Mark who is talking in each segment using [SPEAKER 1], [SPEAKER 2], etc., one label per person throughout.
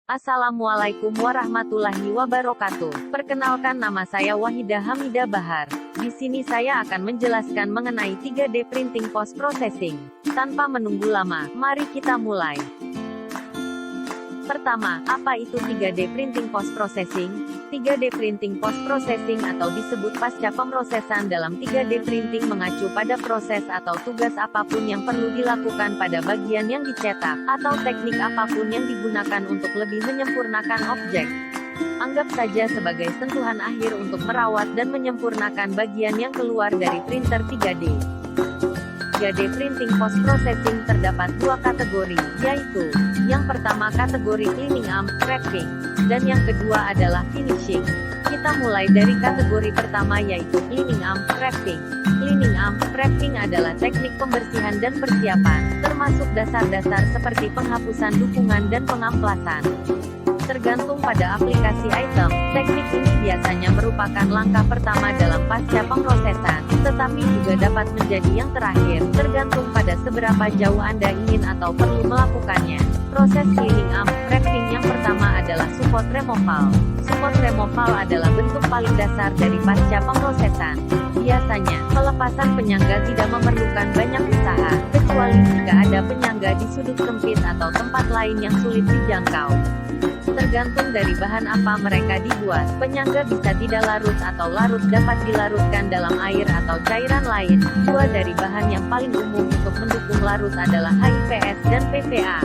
[SPEAKER 1] Assalamualaikum warahmatullahi wabarakatuh. Perkenalkan, nama saya Wahidah Hamidah Bahar. Di sini saya akan menjelaskan mengenai 3D Printing Post Processing. Tanpa menunggu lama, mari kita mulai. Pertama, apa itu 3D Printing Post Processing? 3D Printing Post Processing atau disebut pasca pemrosesan dalam 3D Printing mengacu pada proses atau tugas apapun yang perlu dilakukan pada bagian yang dicetak, atau teknik apapun yang digunakan untuk lebih menyempurnakan objek. Anggap saja sebagai sentuhan akhir untuk merawat dan menyempurnakan bagian yang keluar dari printer 3D. 3D Printing Post Processing terdapat dua kategori, yaitu yang pertama kategori cleaning prepping, dan yang kedua adalah finishing. Kita mulai dari kategori pertama, yaitu cleaning prepping. Cleaning prepping adalah teknik pembersihan dan persiapan, termasuk dasar-dasar seperti penghapusan dukungan dan pengamplasan. Tergantung pada aplikasi item, teknik ini biasanya merupakan langkah pertama dalam pasca pemrosesan, tetapi juga dapat menjadi yang terakhir, tergantung pada seberapa jauh Anda ingin atau perlu melakukannya. Proses cleaning prepping yang pertama adalah support removal. Support removal adalah bentuk paling dasar dari pasca pemrosesan. Biasanya, pelepasan penyangga tidak memerlukan banyak usaha, kecuali jika ada penyangga di sudut sempit atau tempat lain yang sulit dijangkau. Tergantung dari bahan apa mereka dibuat, penyangga bisa tidak larut atau larut dapat dilarutkan dalam air atau cairan lain. Dua dari bahan yang paling umum untuk mendukung larut adalah HIPS dan PVA.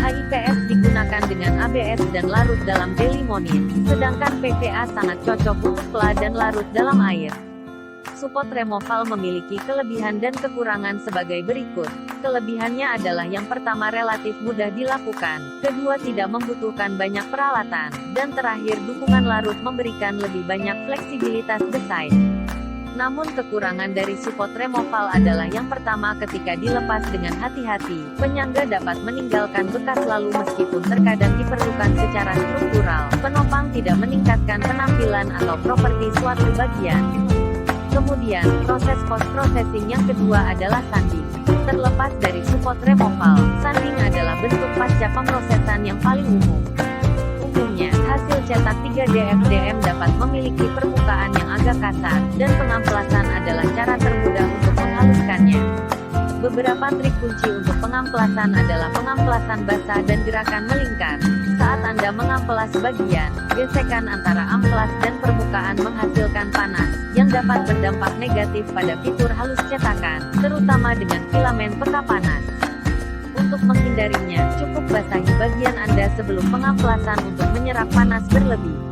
[SPEAKER 1] HIPS digunakan dengan ABS dan larut dalam delimonin, sedangkan PVA sangat cocok untuk pla dan larut dalam air. Support removal memiliki kelebihan dan kekurangan sebagai berikut. Kelebihannya adalah yang pertama relatif mudah dilakukan, kedua tidak membutuhkan banyak peralatan, dan terakhir dukungan larut memberikan lebih banyak fleksibilitas desain. Namun kekurangan dari support removal adalah yang pertama, ketika dilepas dengan hati-hati, penyangga dapat meninggalkan bekas lalu meskipun terkadang diperlukan secara struktural, penopang tidak meningkatkan penampilan atau properti suatu bagian. Kemudian, proses post-processing yang kedua adalah sanding. Terlepas dari support removal, sanding adalah bentuk pasca pemrosesan yang paling umum. Umumnya, hasil cetak 3D FDM dapat memiliki permukaan yang agak kasar, dan pengamplasan adalah cara termudah untuk menghaluskannya. Beberapa trik kunci untuk pengamplasan adalah pengamplasan basah dan gerakan melingkar. Saat Anda mengamplas bagian, gesekan antara amplas dan permukaan menghasilkan panas, yang dapat berdampak negatif pada fitur halus cetakan, terutama dengan filamen peka panas. Untuk menghindarinya, cukup basahi bagian Anda sebelum pengamplasan untuk menyerap panas berlebih.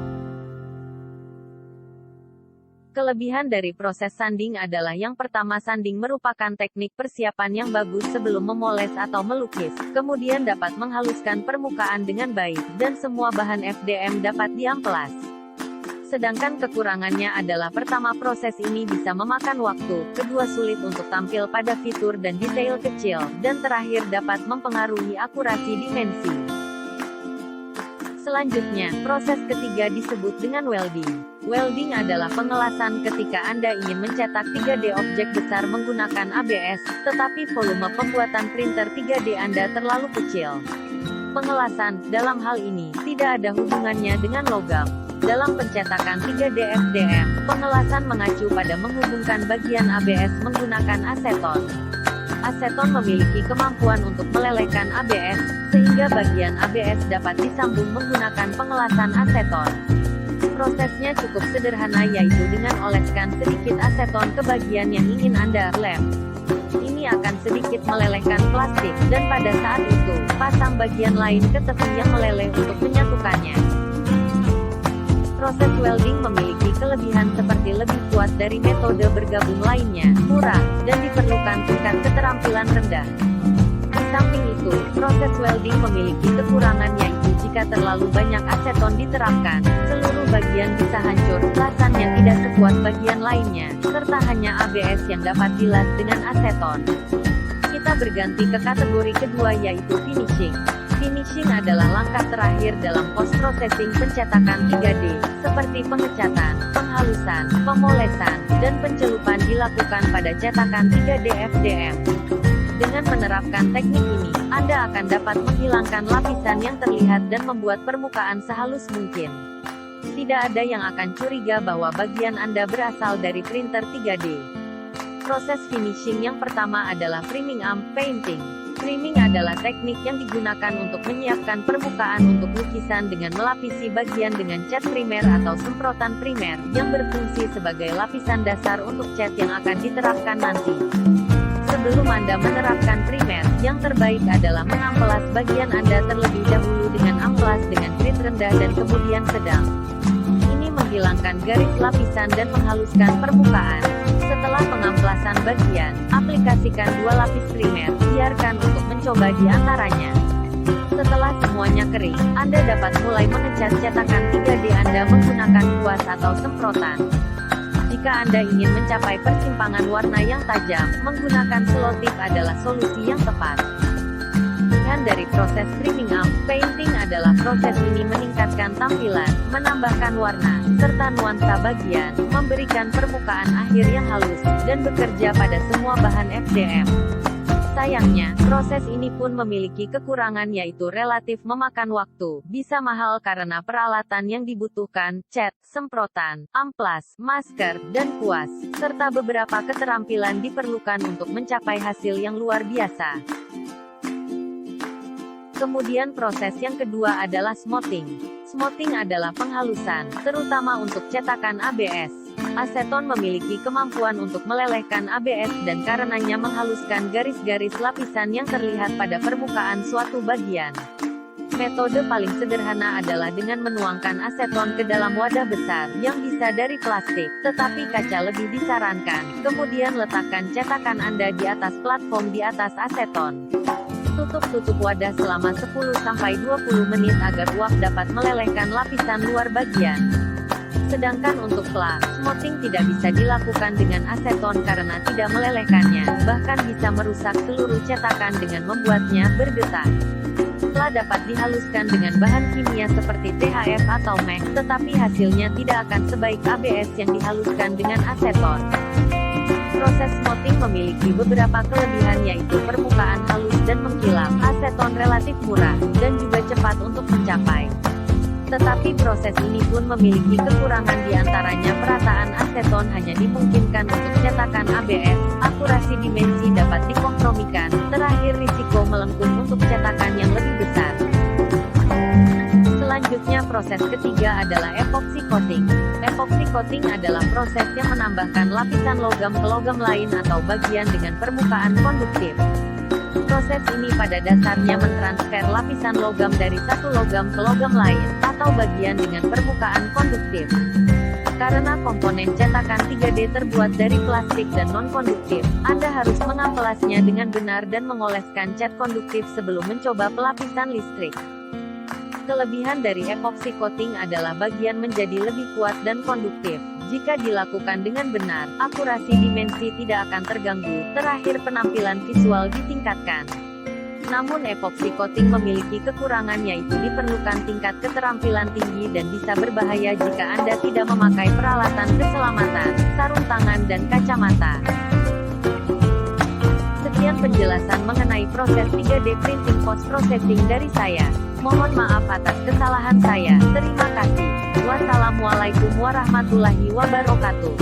[SPEAKER 1] Kelebihan dari proses sanding adalah yang pertama, sanding merupakan teknik persiapan yang bagus sebelum memoles atau melukis, kemudian dapat menghaluskan permukaan dengan baik, dan semua bahan FDM dapat diamplas. Sedangkan kekurangannya adalah pertama, proses ini bisa memakan waktu, kedua sulit untuk tampil pada fitur dan detail kecil, dan terakhir dapat mempengaruhi akurasi dimensi. Selanjutnya, proses ketiga disebut dengan welding. Welding adalah pengelasan ketika Anda ingin mencetak 3D objek besar menggunakan ABS, tetapi volume pembuatan printer 3D Anda terlalu kecil. Pengelasan, dalam hal ini, tidak ada hubungannya dengan logam. Dalam pencetakan 3D FDM, pengelasan mengacu pada menghubungkan bagian ABS menggunakan aseton. Aseton memiliki kemampuan untuk melelehkan ABS, sehingga bagian ABS dapat disambung menggunakan pengelasan aseton. Prosesnya cukup sederhana, yaitu dengan oleskan sedikit aseton ke bagian yang ingin Anda lem. Ini akan sedikit melelehkan plastik, dan pada saat itu, pasang bagian lain ke tepi yang meleleh untuk menyatukannya. Proses welding memiliki kelebihan seperti lebih kuat dari metode bergabung lainnya, murah, dan diperlukan tingkat keterampilan rendah. Di samping itu, proses welding memiliki kekurangan, yaitu jika terlalu banyak aseton diterapkan, seluruh bagian bisa hancur, lasannya tidak sekuat bagian lainnya, serta hanya ABS yang dapat dilas dengan aseton. Kita berganti ke kategori kedua, yaitu finishing. Finishing adalah langkah terakhir dalam post-processing pencetakan 3D, seperti pengecatan, penghalusan, pemolesan, dan pencelupan dilakukan pada cetakan 3D FDM. Dengan menerapkan teknik ini, Anda akan dapat menghilangkan lapisan yang terlihat dan membuat permukaan sehalus mungkin. Tidak ada yang akan curiga bahwa bagian Anda berasal dari printer 3D. Proses finishing yang pertama adalah priming arm painting. Priming adalah teknik yang digunakan untuk menyiapkan permukaan untuk lukisan dengan melapisi bagian dengan cat primer atau semprotan primer, yang berfungsi sebagai lapisan dasar untuk cat yang akan diterapkan nanti. Sebelum Anda menerapkan primer, yang terbaik adalah mengamplas bagian Anda terlebih dahulu dengan amplas dengan grit rendah dan kemudian sedang. Ini menghilangkan garis lapisan dan menghaluskan permukaan. Setelah pengamplasan bagian, aplikasikan 2 lapis primer, biarkan untuk mencoba di antaranya. Setelah semuanya kering, Anda dapat mulai mengecat cetakan 3D Anda menggunakan kuas atau semprotan. Jika Anda ingin mencapai persimpangan warna yang tajam, menggunakan selotip adalah solusi yang tepat. Bagian dari proses priming arm painting adalah proses ini meningkatkan tampilan, menambahkan warna, serta nuansa bagian, memberikan permukaan akhir yang halus, dan bekerja pada semua bahan FDM. Sayangnya, proses ini pun memiliki kekurangan yaitu relatif memakan waktu, bisa mahal karena peralatan yang dibutuhkan, cat, semprotan, amplas, masker, dan kuas, serta beberapa keterampilan diperlukan untuk mencapai hasil yang luar biasa. Kemudian proses yang kedua adalah smoothing. Smoothing adalah penghalusan, terutama untuk cetakan ABS. Aseton memiliki kemampuan untuk melelehkan ABS dan karenanya menghaluskan garis-garis lapisan yang terlihat pada permukaan suatu bagian. Metode paling sederhana adalah dengan menuangkan aseton ke dalam wadah besar, yang bisa dari plastik, tetapi kaca lebih disarankan. Kemudian letakkan cetakan Anda di atas platform di atas aseton. Tutup wadah selama 10-20 menit agar uap dapat melelehkan lapisan luar bagian. Sedangkan untuk plak, smoothing tidak bisa dilakukan dengan aseton karena tidak melelehkannya, bahkan bisa merusak seluruh cetakan dengan membuatnya bergetar. Plak dapat dihaluskan dengan bahan kimia seperti THF atau MAC, tetapi hasilnya tidak akan sebaik ABS yang dihaluskan dengan aseton. Proses smoothing memiliki beberapa kelebihan yaitu permukaan halus dan mengkilap, aseton relatif murah, dan juga cepat untuk mencapai. Tetapi proses ini pun memiliki kekurangan diantaranya perataan aseton hanya dimungkinkan untuk cetakan ABS, akurasi dimensi dapat dikompromikan, terakhir risiko melengkung untuk cetakan yang lebih besar. Selanjutnya proses ketiga adalah epoxy coating. Epoxy coating adalah proses yang menambahkan lapisan logam ke logam lain atau bagian dengan permukaan konduktif. Proses ini pada dasarnya mentransfer lapisan logam dari satu logam ke logam lain, atau bagian dengan permukaan konduktif. Karena komponen cetakan 3D terbuat dari plastik dan non-konduktif, Anda harus mengamplasnya dengan benar dan mengoleskan cat konduktif sebelum mencoba pelapisan listrik. Kelebihan dari epoxy coating adalah bagian menjadi lebih kuat dan konduktif. Jika dilakukan dengan benar, akurasi dimensi tidak akan terganggu, terakhir penampilan visual ditingkatkan. Namun epoxy coating memiliki kekurangan yaitu diperlukan tingkat keterampilan tinggi dan bisa berbahaya jika Anda tidak memakai peralatan keselamatan, sarung tangan dan kacamata. Sekian penjelasan mengenai proses 3D printing post-processing dari saya. Mohon maaf atas kesalahan saya. Terima kasih. Wassalamualaikum warahmatullahi wabarakatuh.